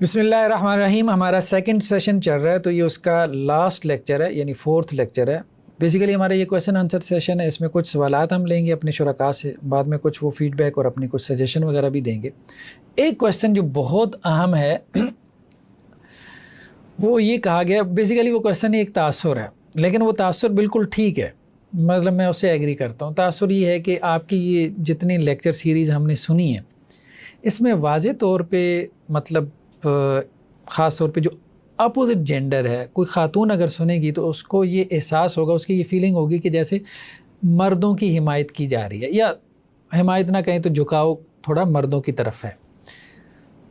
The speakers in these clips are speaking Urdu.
بسم اللہ الرحمن الرحیم. ہمارا سیکنڈ سیشن چل رہا ہے تو یہ اس کا لاسٹ لیکچر ہے، یعنی فورتھ لیکچر ہے. بیسیکلی ہمارا یہ کویشچن آنسر سیشن ہے. اس میں کچھ سوالات ہم لیں گے اپنے شرکاء سے، بعد میں کچھ وہ فیڈ بیک اور اپنی کچھ سجیشن وغیرہ بھی دیں گے. ایک کویشچن جو بہت اہم ہے وہ یہ کہا گیا، بیسیکلی وہ کویشچن ایک تاثر ہے، لیکن وہ تاثر بالکل ٹھیک ہے، مطلب میں اس سے ایگری کرتا ہوں. تاثر یہ ہے کہ آپ کی یہ جتنی لیکچر سیریز ہم نے سنی ہے اس میں واضح طور پہ مطلب خاص طور پہ جو اپوزٹ جینڈر ہے، کوئی خاتون اگر سنے گی تو اس کو یہ احساس ہوگا، اس کی یہ فیلنگ ہوگی کہ جیسے مردوں کی حمایت کی جا رہی ہے، یا حمایت نہ کہیں تو جھکاؤ تھوڑا مردوں کی طرف ہے.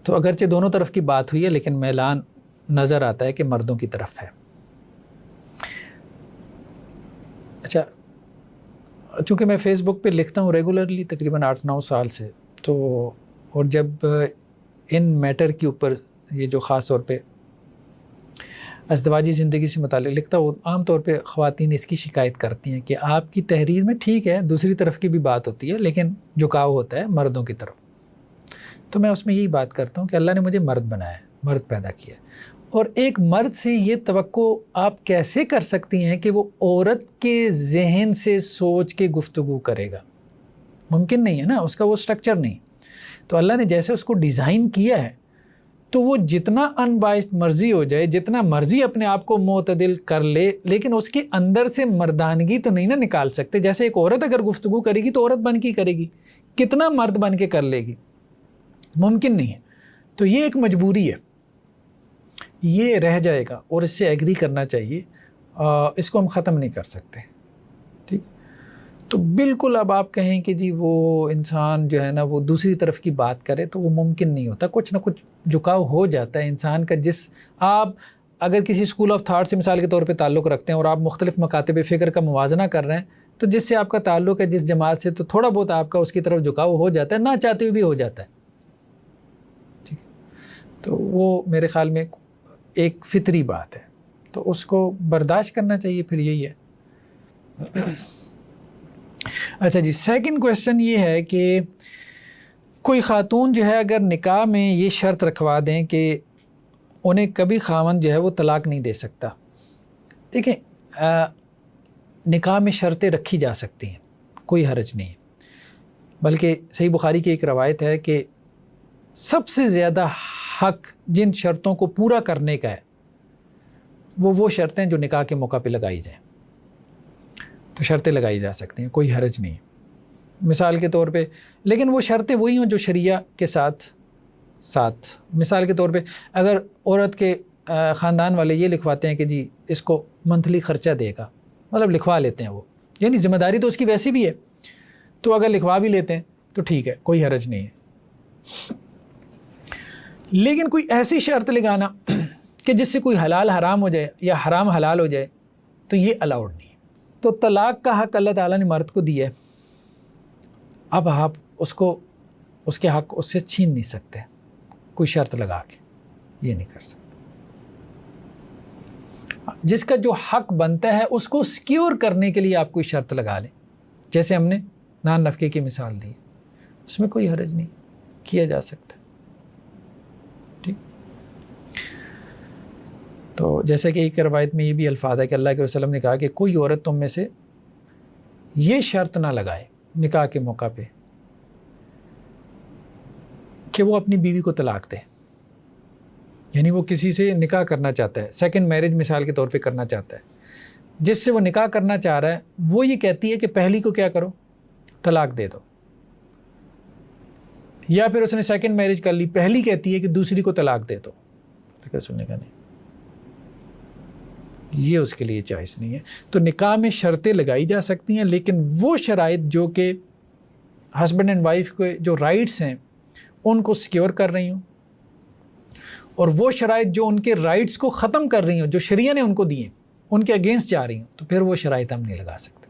تو اگرچہ دونوں طرف کی بات ہوئی ہے لیکن میلان نظر آتا ہے کہ مردوں کی طرف ہے. اچھا، چونکہ میں فیس بک پہ لکھتا ہوں ریگولرلی تقریباً 8-9 سال سے، تو اور جب ان میٹر کے اوپر یہ جو خاص طور پہ ازدواجی زندگی سے متعلق لکھتا ہوں، عام طور پہ خواتین اس کی شکایت کرتی ہیں کہ آپ کی تحریر میں ٹھیک ہے دوسری طرف کی بھی بات ہوتی ہے لیکن جھکاؤ ہوتا ہے مردوں کی طرف. تو میں اس میں یہی بات کرتا ہوں کہ اللہ نے مجھے مرد بنایا ہے، مرد پیدا کیا ہے، اور ایک مرد سے یہ توقع آپ کیسے کر سکتی ہیں کہ وہ عورت کے ذہن سے سوچ کے گفتگو کرے گا؟ ممکن نہیں ہے نا، اس کا وہ سٹرکچر نہیں. تو اللہ نے جیسے اس کو ڈیزائن کیا ہے تو وہ جتنا ان بائسڈ مرضی ہو جائے، جتنا مرضی اپنے آپ کو معتدل کر لے، لیکن اس کے اندر سے مردانگی تو نہیں نا نکال سکتے. جیسے ایک عورت اگر گفتگو کرے گی تو عورت بن کے کرے گی، کتنا مرد بن کے کر لے گی؟ ممکن نہیں ہے. تو یہ ایک مجبوری ہے، یہ رہ جائے گا اور اس سے ایگری کرنا چاہیے، اس کو ہم ختم نہیں کر سکتے. ٹھیک، تو بالکل اب آپ کہیں کہ جی وہ انسان جو ہے نا وہ دوسری طرف کی بات کرے تو وہ ممکن نہیں ہوتا. کچھ نہ کچھ جھکاؤ ہو جاتا ہے انسان کا. آپ اگر کسی اسکول آف تھاٹ سے مثال کے طور پہ تعلق رکھتے ہیں اور آپ مختلف مکاتب فکر کا موازنہ کر رہے ہیں تو جس سے آپ کا تعلق ہے، جس جماعت سے، تو تھوڑا بہت آپ کا اس کی طرف جھکاؤ ہو جاتا ہے، نہ چاہتے ہوئے بھی ہو جاتا ہے. ٹھیک، تو وہ میرے خیال میں ایک فطری بات ہے، تو اس کو برداشت کرنا چاہیے. پھر یہی ہے. اچھا جی، سیکنڈ کویشچن یہ ہے کہ کوئی خاتون جو ہے اگر نکاح میں یہ شرط رکھوا دیں کہ انہیں کبھی خاوند جو ہے وہ طلاق نہیں دے سکتا. دیکھیں، نکاح میں شرطیں رکھی جا سکتی ہیں، کوئی حرج نہیں ہے. بلکہ صحیح بخاری کی ایک روایت ہے کہ سب سے زیادہ حق جن شرطوں کو پورا کرنے کا ہے وہ شرطیں جو نکاح کے موقع پہ لگائی جائیں. تو شرطیں لگائی جا سکتی ہیں، کوئی حرج نہیں. مثال کے طور پہ، لیکن وہ شرطیں وہی ہوں جو شریعہ کے ساتھ. مثال کے طور پہ اگر عورت کے خاندان والے یہ لکھواتے ہیں کہ جی اس کو منتھلی خرچہ دے گا، مطلب لکھوا لیتے ہیں وہ، یعنی ذمہ داری تو اس کی ویسی بھی ہے، تو اگر لکھوا بھی لیتے ہیں تو ٹھیک ہے، کوئی حرج نہیں ہے. لیکن کوئی ایسی شرط لگانا کہ جس سے کوئی حلال حرام ہو جائے یا حرام حلال ہو جائے تو یہ الاؤڈ نہیں ہے. تو طلاق کا حق اللہ تعالیٰ نے مرد کو دیا ہے، اب آپ اس کے حق اس سے چھین نہیں سکتے کوئی شرط لگا کے، یہ نہیں کر سکتے. جس کا جو حق بنتا ہے اس کو سیکیور کرنے کے لیے آپ کوئی شرط لگا لیں، جیسے ہم نے نان نفقے کی مثال دی، اس میں کوئی حرج نہیں، کیا جا سکتا. ٹھیک، تو جیسے کہ ایک روایت میں یہ بھی الفاظ ہے کہ اللہ کے رسول نے کہا کہ کوئی عورت تم میں سے یہ شرط نہ لگائے نکاح کے موقع پہ کہ وہ اپنی بیوی کو طلاق دے. یعنی وہ کسی سے نکاح کرنا چاہتا ہے، سیکنڈ میرج مثال کے طور پہ کرنا چاہتا ہے، جس سے وہ نکاح کرنا چاہ رہا ہے وہ یہ کہتی ہے کہ پہلی کو کیا کرو، طلاق دے دو. یا پھر اس نے سیکنڈ میرج کر لی، پہلی کہتی ہے کہ دوسری کو طلاق دے دو، لیکن سننے کا نہیں، یہ اس کے لیے چوائس نہیں ہے. تو نکاح میں شرطیں لگائی جا سکتی ہیں، لیکن وہ شرائط جو کہ ہسبینڈ اینڈ وائف کے جو رائٹس ہیں ان کو سیکیور کر رہی ہوں، اور وہ شرائط جو ان کے رائٹس کو ختم کر رہی ہوں، جو شریعہ نے ان کو دیے، ان کے اگینسٹ جا رہی ہوں، تو پھر وہ شرائط ہم نہیں لگا سکتے.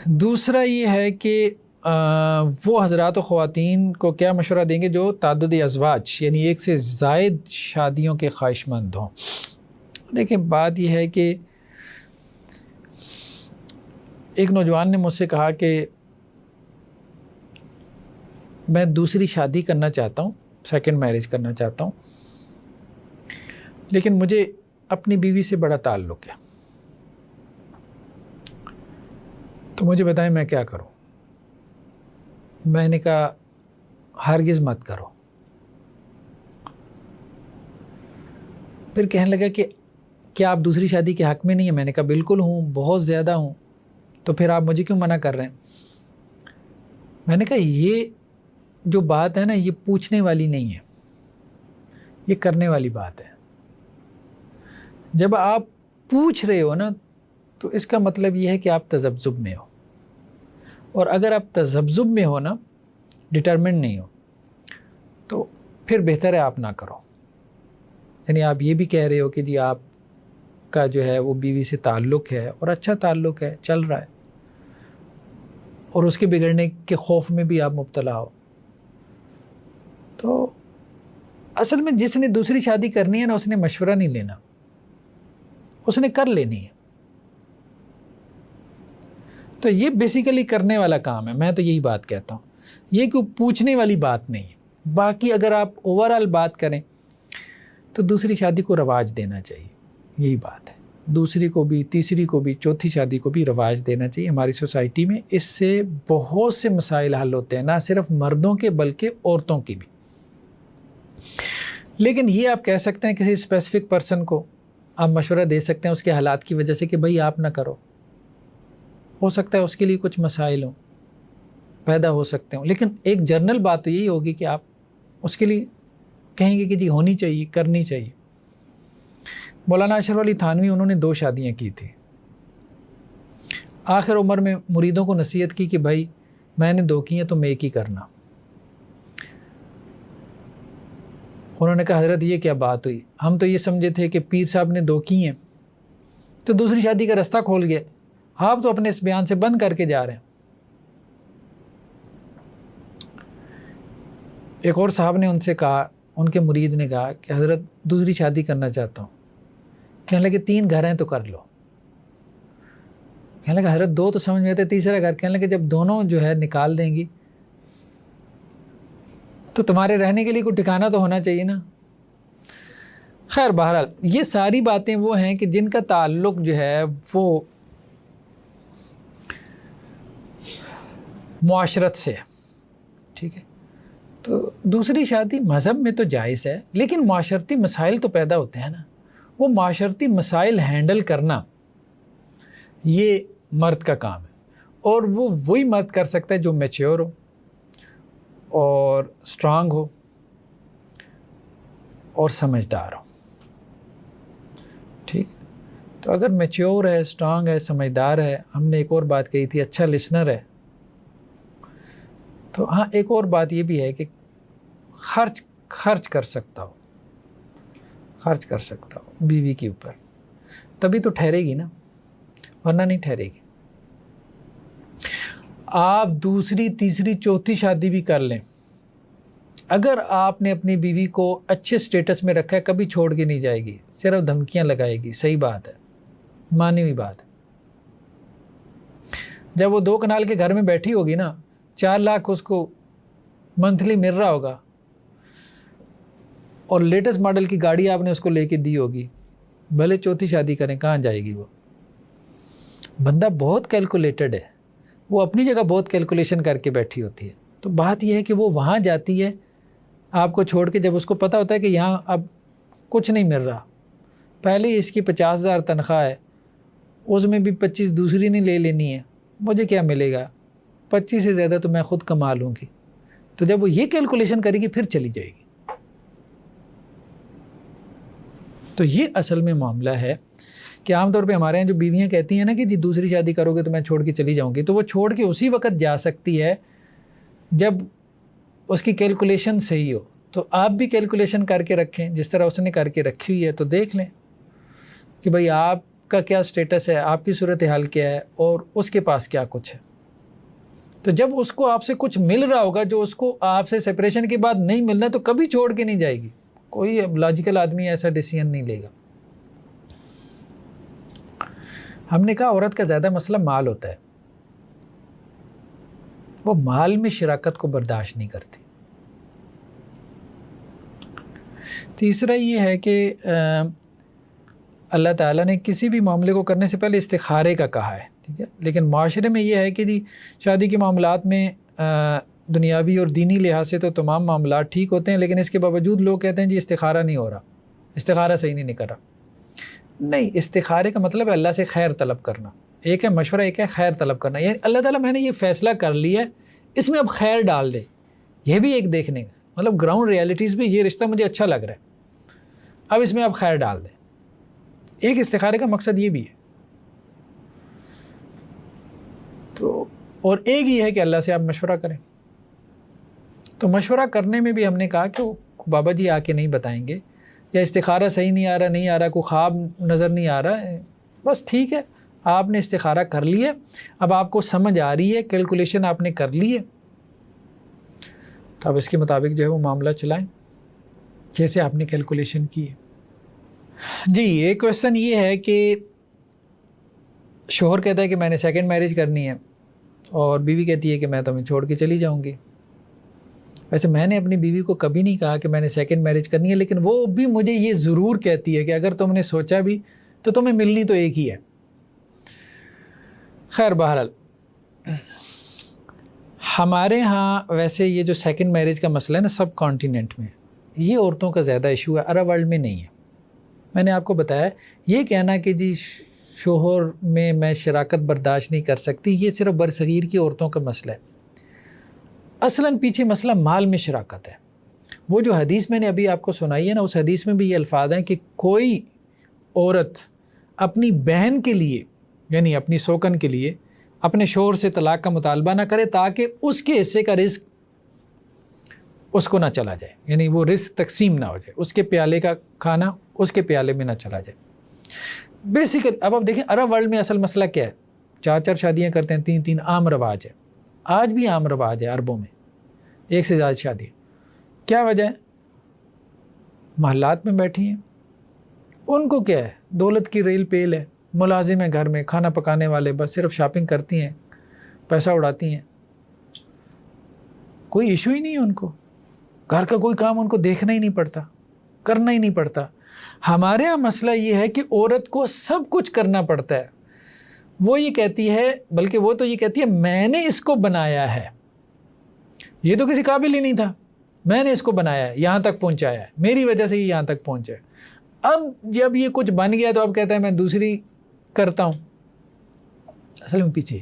دوسرا یہ ہے کہ وہ حضرات و خواتین کو کیا مشورہ دیں گے جو تعدد ازواج یعنی ایک سے زائد شادیوں کے خواہش مند ہوں. دیکھیں، بات یہ ہے کہ ایک نوجوان نے مجھ سے کہا کہ میں دوسری شادی کرنا چاہتا ہوں، سیکنڈ میرج کرنا چاہتا ہوں، لیکن مجھے اپنی بیوی سے بڑا تعلق ہے، تو مجھے بتائیں میں کیا کروں؟ میں نے کہا ہرگز مت کرو۔ پھر کہنے لگا کہ کیا آپ دوسری شادی کے حق میں نہیں ہیں؟ میں نے کہا بالکل ہوں، بہت زیادہ ہوں، تو پھر آپ مجھے کیوں منع کر رہے ہیں؟ میں نے کہا یہ جو بات ہے نا، یہ پوچھنے والی نہیں ہے، یہ کرنے والی بات ہے۔ جب آپ پوچھ رہے ہو نا، تو اس کا مطلب یہ ہے کہ آپ تذبذب میں ہو، اور اگر آپ تذبذب میں ہو نا، ڈٹرمنٹ نہیں ہو، تو پھر بہتر ہے آپ نہ کرو۔ یعنی آپ یہ بھی کہہ رہے ہو کہ جی آپ کا جو ہے وہ بیوی سے تعلق ہے اور اچھا تعلق ہے، چل رہا ہے، اور اس کے بگڑنے کے خوف میں بھی آپ مبتلا ہو، تو اصل میں جس نے دوسری شادی کرنی ہے نا، اس نے مشورہ نہیں لینا، اس نے کر لینی ہے۔ تو یہ بیسیکلی کرنے والا کام ہے، میں تو یہی بات کہتا ہوں، یہ کوئی پوچھنے والی بات نہیں ہے۔ باقی اگر آپ اوورآل بات کریں تو دوسری شادی کو رواج دینا چاہیے، یہی بات ہے، دوسری کو بھی، تیسری کو بھی، چوتھی شادی کو بھی رواج دینا چاہیے ہماری سوسائٹی میں۔ اس سے بہت سے مسائل حل ہوتے ہیں، نہ صرف مردوں کے بلکہ عورتوں کے بھی۔ لیکن یہ آپ کہہ سکتے ہیں کسی اسپیسیفک پرسن کو آپ مشورہ دے سکتے ہیں اس کے حالات کی وجہ سے کہ بھائی آپ نہ کرو، ہو سکتا ہے اس کے لیے کچھ مسائل ہوں، پیدا ہو سکتے ہوں، لیکن ایک جنرل بات تو یہی ہوگی کہ آپ اس کے لیے کہیں گے کہ جی ہونی چاہیے، کرنی چاہیے۔ مولانا اشرف علی تھانوی، انہوں نے 2 شادیاں کی تھی، آخر عمر میں مریدوں کو نصیحت کی کہ بھائی میں نے 2 کی ہیں، تم ایک ہی کرنا۔ انہوں نے کہا حضرت یہ کیا بات ہوئی؟ ہم تو یہ سمجھے تھے کہ پیر صاحب نے 2 کی ہیں تو دوسری شادی کا رستہ کھول گیا، آپ تو اپنے اس بیان سے بند کر کے جا رہے ہیں۔ ایک اور صاحب نے ان سے کہا، ان کے مرید نے کہا کہ حضرت دوسری شادی کرنا چاہتا ہوں۔ کہنے لگے 3 گھر ہیں تو کر لو۔ کہنے لگا حضرت 2 تو سمجھ میں آتے، تیسرا گھر؟ کہنے لگے جب دونوں جو ہے نکال دیں گی تو تمہارے رہنے کے لیے کوئی ٹھکانہ تو ہونا چاہیے نا۔ خیر بہرحال یہ ساری باتیں وہ ہیں کہ جن کا تعلق جو ہے وہ معاشرت سے ہے، ٹھیک ہے؟ تو دوسری شادی مذہب میں تو جائز ہے، لیکن معاشرتی مسائل تو پیدا ہوتے ہیں نا، وہ معاشرتی مسائل ہینڈل کرنا یہ مرد کا کام ہے، اور وہ وہی مرد کر سکتا ہے جو میچیور ہو اور اسٹرانگ ہو اور سمجھدار ہو، ٹھیک؟ تو اگر میچیور ہے، اسٹرانگ ہے، سمجھدار ہے، ہم نے ایک اور بات کہی تھی اچھا لسنر ہے، تو ہاں ایک اور بات یہ بھی ہے کہ خرچ کر سکتا ہو بیوی کے اوپر، تبھی تو ٹھہرے گی نا، ورنہ نہیں ٹھہرے گی۔ آپ دوسری، تیسری، چوتھی شادی بھی کر لیں، اگر آپ نے اپنی بیوی کو اچھے سٹیٹس میں رکھا ہے، کبھی چھوڑ کے نہیں جائے گی، صرف دھمکیاں لگائے گی، صحیح بات ہے، مانی ہوئی بات ہے۔ جب وہ 2 کنال کے گھر میں بیٹھی ہوگی نا، 4 لاکھ اس کو منتھلی مل رہا ہوگا، اور لیٹسٹ ماڈل کی گاڑی آپ نے اس کو لے کے دی ہوگی، بھلے چوتھی شادی کریں، کہاں جائے گی وہ؟ بندہ بہت کیلکولیٹڈ ہے، وہ اپنی جگہ بہت کیلکولیشن کر کے بیٹھی ہوتی ہے۔ تو بات یہ ہے کہ وہ وہاں جاتی ہے آپ کو چھوڑ کے، جب اس کو پتہ ہوتا ہے کہ یہاں اب کچھ نہیں مل رہا، پہلے ہی اس کی 50,000 تنخواہ ہے، اس میں بھی 25 دوسری نہیں لے لینی ہے، مجھے کیا ملے گا، 25 سے زیادہ تو میں خود کما لوں گی۔ تو جب وہ یہ کیلکولیشن کرے گی پھر چلی جائے گی۔ تو یہ اصل میں معاملہ ہے کہ عام طور پہ ہمارے یہاں جو بیویاں کہتی ہیں نا کہ جی دوسری شادی کرو گے تو میں چھوڑ کے چلی جاؤں گی، تو وہ چھوڑ کے اسی وقت جا سکتی ہے جب اس کی کیلکولیشن صحیح ہو۔ تو آپ بھی کیلکولیشن کر کے رکھیں جس طرح اس نے کر کے رکھی ہوئی ہے، تو دیکھ لیں کہ بھئی آپ کا کیا سٹیٹس ہے، آپ کی صورتحال کیا ہے، اور اس کے پاس کیا کچھ ہے۔ تو جب اس کو آپ سے کچھ مل رہا ہوگا جو اس کو آپ سے سپریشن کے بعد نہیں ملنا، تو کبھی چھوڑ کے نہیں جائے گی۔ کوئی لاجیکل آدمی ایسا ڈیسیژن نہیں لے گا۔ ہم نے کہا عورت کا زیادہ مسئلہ مال ہوتا ہے، وہ مال میں شراکت کو برداشت نہیں کرتی۔ تیسرا یہ ہے کہ اللہ تعالیٰ نے کسی بھی معاملے کو کرنے سے پہلے استخارے کا کہا ہے، ٹھیک ہے، لیکن معاشرے میں یہ ہے کہ جی شادی کے معاملات میں دنیاوی اور دینی لحاظ سے تو تمام معاملات ٹھیک ہوتے ہیں، لیکن اس کے باوجود لوگ کہتے ہیں جی استخارہ نہیں ہو رہا، استخارہ صحیح نہیں نکل رہا۔ نہیں، استخارے کا مطلب ہے اللہ سے خیر طلب کرنا، ایک ہے مشورہ، ایک ہے خیر طلب کرنا، یعنی اللہ تعالیٰ میں نے یہ فیصلہ کر لیا ہے، اس میں اب خیر ڈال دے، یہ بھی ایک دیکھنے کا مطلب گراؤنڈ ریالٹیز بھی، یہ رشتہ مجھے اچھا لگ رہا ہے، اب اس میں اب خیر ڈال دے۔ ایک استخارے کا مقصد یہ بھی ہے، تو اور ایک یہ ہے کہ اللہ سے آپ مشورہ کریں۔ تو مشورہ کرنے میں بھی ہم نے کہا کہ بابا جی آ کے نہیں بتائیں گے، یا استخارہ صحیح نہیں آ رہا، کوئی خواب نظر نہیں آ رہا، بس ٹھیک ہے، آپ نے استخارہ کر لی ہے، اب آپ کو سمجھ آ رہی ہے، کیلکولیشن آپ نے کر لی ہے، تو اب اس کے مطابق جو ہے وہ معاملہ چلائیں جیسے آپ نے کیلکولیشن کی ہے۔ جی ایک کویسچن یہ ہے کہ شوہر کہتا ہے کہ میں نے سیکنڈ میرج کرنی ہے، اور بیوی کہتی ہے کہ میں تمہیں چھوڑ کے چلی جاؤں گی۔ ویسے میں نے اپنی بیوی کو کبھی نہیں کہا کہ میں نے سیکنڈ میرج کرنی ہے، لیکن وہ بھی مجھے یہ ضرور کہتی ہے کہ اگر تم نے سوچا بھی تو تمہیں ملنی تو ایک ہی ہے۔ خیر بہرحال ہمارے ہاں ویسے یہ جو سیکنڈ میرج کا مسئلہ ہے نا سب کانٹیننٹ میں، یہ عورتوں کا زیادہ ایشو ہے، عرب ورلڈ میں نہیں ہے۔ میں نے آپ کو بتایا یہ کہنا کہ جی شوہر میں شراکت برداشت نہیں کر سکتی، یہ صرف برصغیر کی عورتوں کا مسئلہ ہے۔ اصلاً پیچھے مسئلہ مال میں شراکت ہے۔ وہ جو حدیث میں نے ابھی آپ کو سنائی ہے نا، اس حدیث میں بھی یہ الفاظ ہیں کہ کوئی عورت اپنی بہن کے لیے، یعنی اپنی سوکن کے لیے، اپنے شوہر سے طلاق کا مطالبہ نہ کرے تاکہ اس کے حصے کا رزق اس کو نہ چلا جائے، یعنی وہ رزق تقسیم نہ ہو جائے، اس کے پیالے کا کھانا اس کے پیالے میں نہ چلا جائے۔ بیسیکل اب آپ دیکھیں عرب ورلڈ میں اصل مسئلہ کیا ہے، 4 شادیاں کرتے ہیں، 3 عام رواج ہے، آج بھی عام رواج ہے عربوں میں، 1 سے زیادہ شادی۔ کیا وجہ ہے؟ محلات میں بیٹھی ہیں، ان کو کیا ہے، دولت کی ریل پیل ہے، ملازم ہیں گھر میں، کھانا پکانے والے، بس صرف شاپنگ کرتی ہیں، پیسہ اڑاتی ہیں، کوئی ایشو ہی نہیں ہے ان کو، گھر کا کوئی کام ان کو دیکھنا ہی نہیں پڑتا، کرنا ہی نہیں پڑتا۔ ہمارے ہاں مسئلہ یہ ہے کہ عورت کو سب کچھ کرنا پڑتا ہے، وہ یہ کہتی ہے، بلکہ وہ تو یہ کہتی ہے میں نے اس کو بنایا ہے، یہ تو کسی قابل ہی نہیں تھا، میں نے اس کو بنایا ہے، یہاں تک پہنچایا ہے، میری وجہ سے یہ یہاں تک پہنچا ہے۔ اب جب یہ کچھ بن گیا تو اب کہتا ہے میں دوسری کرتا ہوں، اصل میں پیچھے۔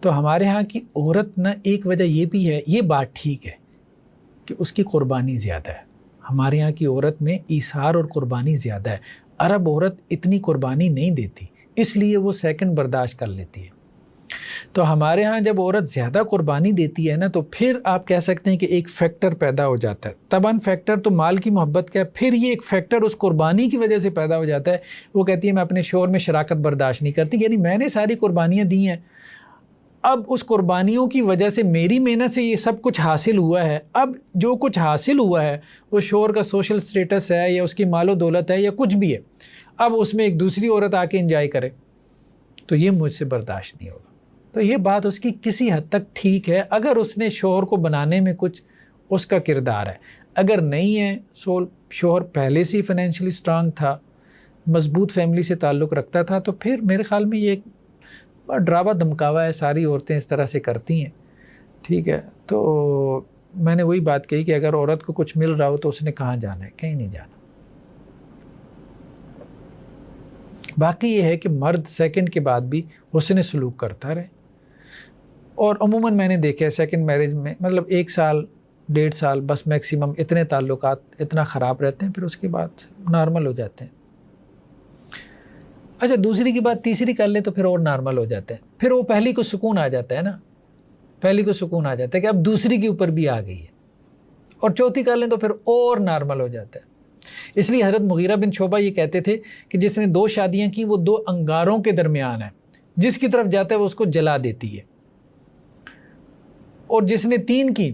تو ہمارے ہاں کی عورت نہ ایک وجہ یہ بھی ہے، یہ بات ٹھیک ہے کہ اس کی قربانی زیادہ ہے، ہمارے ہاں کی عورت میں ایثار اور قربانی زیادہ ہے، عرب عورت اتنی قربانی نہیں دیتی، اس لیے وہ سیکنڈ برداشت کر لیتی ہے۔ تو ہمارے ہاں جب عورت زیادہ قربانی دیتی ہے نا، تو پھر آپ کہہ سکتے ہیں کہ ایک فیکٹر پیدا ہو جاتا ہے، طبعاً فیکٹر تو مال کی محبت کا ہے، پھر یہ ایک فیکٹر اس قربانی کی وجہ سے پیدا ہو جاتا ہے، وہ کہتی ہے میں اپنے شوہر میں شراکت برداشت نہیں کرتی، یعنی میں نے ساری قربانیاں دی ہیں، اب اس قربانیوں کی وجہ سے میری محنت سے یہ سب کچھ حاصل ہوا ہے، اب جو کچھ حاصل ہوا ہے وہ شوہر کا سوشل سٹیٹس ہے یا اس کی مال و دولت ہے یا کچھ بھی ہے، اب اس میں ایک دوسری عورت آ کے انجوائے کرے تو یہ مجھ سے برداشت نہیں ہوگا۔ تو یہ بات اس کی کسی حد تک ٹھیک ہے اگر اس نے شوہر کو بنانے میں کچھ اس کا کردار ہے، اگر نہیں ہے، شوہر پہلے سے ہی فائنینشلی سٹرانگ تھا، مضبوط فیملی سے تعلق رکھتا تھا، تو پھر میرے خیال میں یہ ایک ڈراوا دھمکاوا ہے، ساری عورتیں اس طرح سے کرتی ہیں، ٹھیک ہے۔ تو میں نے وہی بات کہی کہ اگر عورت کو کچھ مل رہا ہو تو اس نے کہاں جانا ہے، کہیں نہیں جانا۔ باقی یہ ہے کہ مرد سیکنڈ کے بعد بھی حسن سلوک کرتا رہے، اور عموماً میں نے دیکھا ہے سیکنڈ میرج میں مطلب 1 سال 1.5 سال بس میکسیمم اتنے تعلقات اتنا خراب رہتے ہیں، پھر اس کے بعد نارمل ہو جاتے ہیں۔ اچھا دوسری کی بات تیسری کر لے تو پھر اور نارمل ہو جاتے ہیں، پھر وہ پہلی کو سکون آ جاتا ہے نا، پہلی کو سکون آ جاتا ہے کہ اب دوسری کے اوپر بھی آ گئی ہے، اور چوتھی کر لیں تو پھر اور نارمل ہو جاتا ہے۔ اس لیے حضرت مغیرہ بن شعبہ یہ کہتے تھے کہ جس نے 2 شادیاں کی وہ 2 انگاروں کے درمیان ہے، جس کی طرف جاتا ہے وہ اس کو جلا دیتی ہے، اور جس نے 3 کی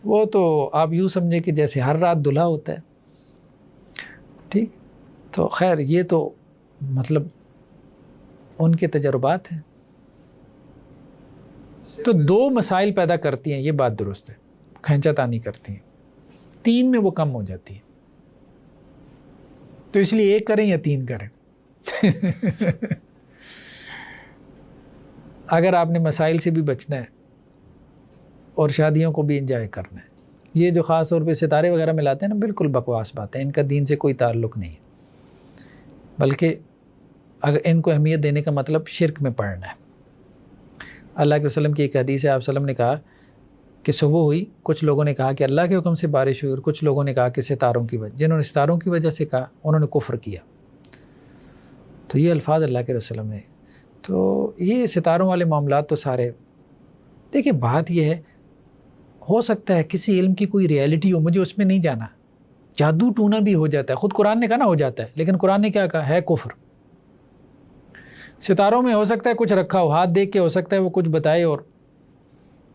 وہ تو آپ یوں سمجھے کہ جیسے ہر رات دلہا ہوتا ہے، ٹھیک۔ تو خیر یہ تو مطلب ان کے تجربات ہیں، تو 2 مسائل پیدا کرتی ہیں، یہ بات درست ہے، کھینچا تانی کرتی ہیں، 3 میں وہ کم ہو جاتی ہے۔ تو اس لیے 1 کریں یا 3 کریں. اگر آپ نے مسائل سے بھی بچنا ہے اور شادیوں کو بھی انجوائے کرنا ہے. یہ جو خاص طور پہ ستارے وغیرہ ملاتے ہیں نا، بالکل بکواس بات ہے، ان کا دین سے کوئی تعلق نہیں ہے، بلکہ اگر ان کو اہمیت دینے کا مطلب شرک میں پڑنا ہے. اللہ کے وسلم کی ایک حدیث ہے، آپ وسلم نے کہا کہ صبح ہوئی، کچھ لوگوں نے کہا کہ اللہ کے حکم سے بارش ہوئی، اور کچھ لوگوں نے کہا کہ ستاروں کی وجہ. جنہوں نے ستاروں کی وجہ سے کہا انہوں نے کفر کیا. تو یہ الفاظ اللہ کے رسول نے. تو یہ ستاروں والے معاملات تو سارے، دیکھیں بات یہ ہے، ہو سکتا ہے کسی علم کی کوئی ریالٹی ہو، مجھے اس میں نہیں جانا، جادو ٹونا بھی ہو جاتا ہے، خود قرآن نے کہا نا ہو جاتا ہے، لیکن قرآن نے کیا کہا ہے؟ کفر. ستاروں میں ہو سکتا ہے کچھ رکھا ہو، ہاتھ دیکھ کے ہو سکتا ہے وہ کچھ بتائے اور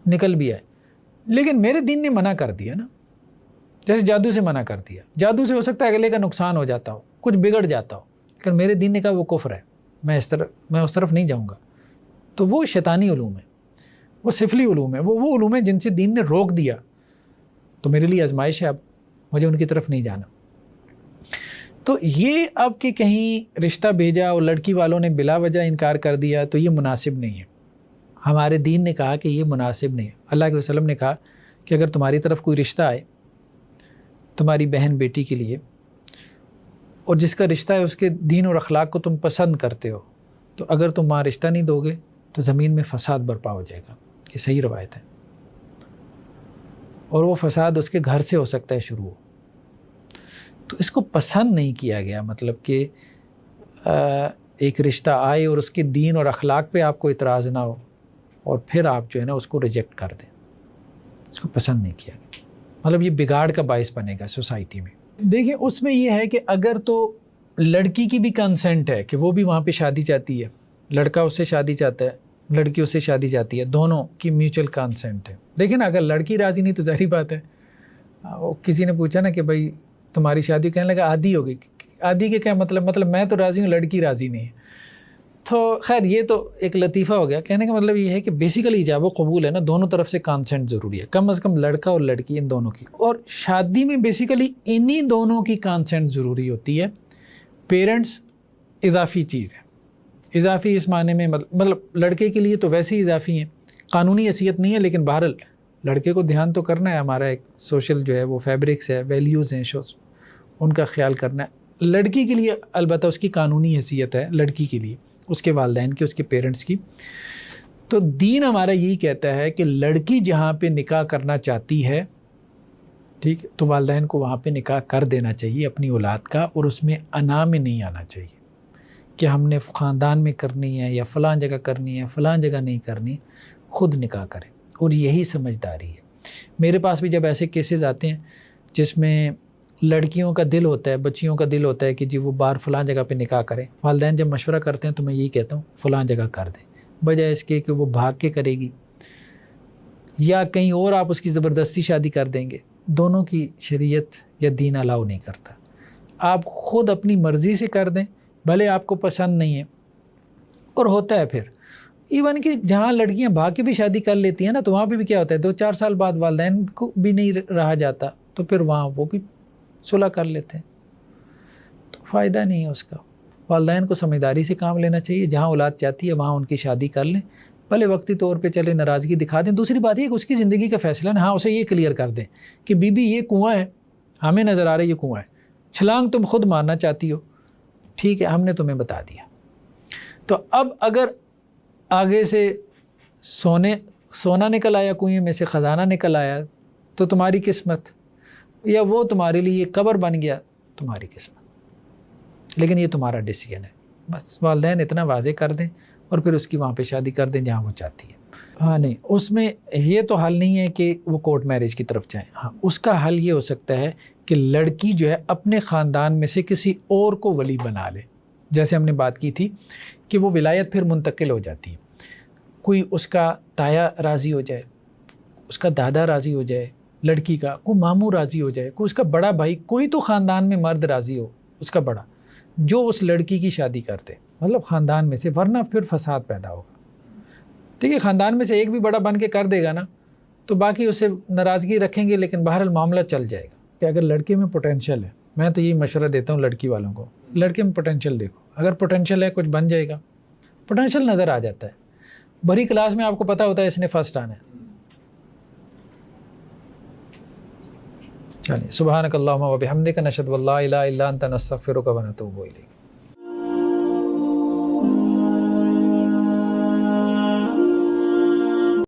نکل بھی آئے، لیکن میرے دین نے منع کر دیا نا، جیسے جادو سے منع کر دیا. جادو سے ہو سکتا ہے اگلے کا نقصان ہو جاتا ہو، کچھ بگڑ جاتا ہو، لیکن میرے دین نے کہا وہ کفر ہے، میں اس طرف نہیں جاؤں گا. تو وہ شیطانی علوم ہے، وہ سفلی علوم ہے، وہ علوم ہے جن سے دین نے روک دیا. تو میرے لیے آزمائش ہے، اب مجھے ان کی طرف نہیں جانا. تو یہ اب کہ کہیں رشتہ بھیجا اور لڑکی والوں نے بلا وجہ انکار کر دیا تو یہ مناسب نہیں ہے. ہمارے دین نے کہا کہ یہ مناسب نہیں ہے. اللہ کے وسلم نے کہا کہ اگر تمہاری طرف کوئی رشتہ آئے تمہاری بہن بیٹی کے لیے، اور جس کا رشتہ ہے اس کے دین اور اخلاق کو تم پسند کرتے ہو، تو اگر تم وہاں رشتہ نہیں دو گے تو زمین میں فساد برپا ہو جائے گا. یہ صحیح روایت ہے، اور وہ فساد اس کے گھر سے ہو سکتا ہے شروع ہو. تو اس کو پسند نہیں کیا گیا، مطلب کہ ایک رشتہ آئے اور اس کے دین اور اخلاق پہ آپ کو اعتراض نہ ہو اور پھر آپ جو ہے نا اس کو ریجیکٹ کر دیں. اس کو پسند نہیں کیا گیا، مطلب یہ بگاڑ کا باعث بنے گا سوسائٹی میں. دیکھیں اس میں یہ ہے کہ اگر تو لڑکی کی بھی کنسنٹ ہے کہ وہ بھی وہاں پہ شادی چاہتی ہے، لڑکا اس سے شادی چاہتا ہے، لڑکی اس سے شادی چاہتی ہے، دونوں کی میوچل کنسنٹ ہے. لیکن اگر لڑکی راضی نہیں تو ظاہری بات ہے. کسی نے پوچھا نا کہ بھائی تمہاری شادی، کہنے لگا آدھی ہو گئی. آدھی کے کیا مطلب میں تو راضی ہوں، لڑکی راضی نہیں ہے. تو خیر یہ تو ایک لطیفہ ہو گیا. کہنے کا مطلب یہ ہے کہ بیسیکلی ایجاب و قبول ہے نا، دونوں طرف سے کانسنٹ ضروری ہے، کم از کم لڑکا اور لڑکی ان دونوں کی. اور شادی میں بیسیکلی انہی دونوں کی کانسنٹ ضروری ہوتی ہے. پیرنٹس اضافی چیز ہے، اضافی اس معنی میں مطلب لڑکے کے لیے تو ویسے ہی اضافی ہیں، قانونی حیثیت نہیں ہے، لیکن بہرحال لڑکے کو دھیان تو کرنا ہے. ہمارا ایک سوشل جو ہے وہ فیبرکس ہے، ویلیوز ہیں، شوز، ان کا خیال کرنا ہے. لڑکی کے لیے البتہ اس کی قانونی حیثیت ہے، لڑکی کے لیے اس کے والدین کی، اس کے پیرنٹس کی. تو دین ہمارا یہی کہتا ہے کہ لڑکی جہاں پہ نکاح کرنا چاہتی ہے، ٹھیک ہے، تو والدین کو وہاں پہ نکاح کر دینا چاہیے اپنی اولاد کا، اور اس میں انا میں نہیں آنا چاہیے کہ ہم نے خاندان میں کرنی ہے یا فلاں جگہ کرنی ہے، فلاں جگہ نہیں کرنی. خود نکاح کریں، اور یہی سمجھداری ہے. میرے پاس بھی جب ایسے کیسز آتے ہیں جس میں لڑکیوں کا دل ہوتا ہے، بچیوں کا دل ہوتا ہے کہ جی وہ باہر فلاں جگہ پہ نکاح کریں، والدین جب مشورہ کرتے ہیں تو میں یہی کہتا ہوں فلاں جگہ کر دیں، بجائے اس کے کہ وہ بھاگ کے کرے گی یا کہیں اور آپ اس کی زبردستی شادی کر دیں گے. دونوں کی شریعت یا دین الاؤ نہیں کرتا. آپ خود اپنی مرضی سے کر دیں، بھلے آپ کو پسند نہیں ہے. اور ہوتا ہے پھر ایون کہ جہاں لڑکیاں بھاگ کے بھی شادی کر لیتی ہیں نا، تو وہاں پہ بھی کیا ہوتا ہے، 2-4 سال بعد والدین کو بھی نہیں رہا جاتا، تو پھر وہاں وہ بھی صلح کر لیتے ہیں. تو فائدہ نہیں ہے اس کا. والدین کو سمجھداری سے کام لینا چاہیے. جہاں اولاد چاہتی ہے وہاں ان کی شادی کر لیں، بھلے وقتی طور پہ چلے ناراضگی دکھا دیں. دوسری بات یہ کہ اس کی زندگی کا فیصلہ ہے، ہاں اسے یہ کلیئر کر دیں کہ بی بی یہ کنواں ہے، ہمیں نظر آ رہا ہے یہ کنواں ہے، چھلانگ تم خود مارنا چاہتی ہو، ٹھیک ہے، ہم نے تمہیں بتا دیا. تو اب اگر آگے سے سونا نکل آیا، کنویں میں سے خزانہ نکل آیا، تو تمہاری قسمت، یا وہ تمہارے لیے قبر بن گیا، تمہاری قسمت. لیکن یہ تمہارا ڈیسیجن ہے. بس والدین اتنا واضح کر دیں اور پھر اس کی وہاں پہ شادی کر دیں جہاں وہ چاہتی ہے. ہاں نہیں، اس میں یہ تو حل نہیں ہے کہ وہ کورٹ میرج کی طرف جائیں. ہاں اس کا حل یہ ہو سکتا ہے کہ لڑکی جو ہے اپنے خاندان میں سے کسی اور کو ولی بنا لے. جیسے ہم نے بات کی تھی کہ وہ ولایت پھر منتقل ہو جاتی ہے. کوئی اس کا تایا راضی ہو جائے، اس کا دادا راضی ہو جائے لڑکی کا، کوئی ماموں راضی ہو جائے، کوئی اس کا بڑا بھائی، کوئی تو خاندان میں مرد راضی ہو اس کا بڑا، جو اس لڑکی کی شادی کرتے، مطلب خاندان میں سے، ورنہ پھر فساد پیدا ہوگا. ٹھیک ہے، خاندان میں سے ایک بھی بڑا بن کے کر دے گا نا تو باقی اس سے ناراضگی رکھیں گے، لیکن بہرحال معاملہ چل جائے گا. کہ اگر لڑکے میں پوٹینشیل ہے میں تو یہی مشورہ دیتا ہوں لڑکی والوں کو، لڑکے میں پوٹینشیل دیکھو، اگر پوٹینشیل ہے کچھ بن جائے گا، پوٹینشیل نظر آ جاتا ہے، بڑی کلاس میں آپ کو پتہ ہوتا ہے اس نے فرسٹ آنا ہے۔ چلیے، سبحانک اللہم و بحمدک، نشہد ان لا الہ الا انت، نستغفرک و نتوب الیک۔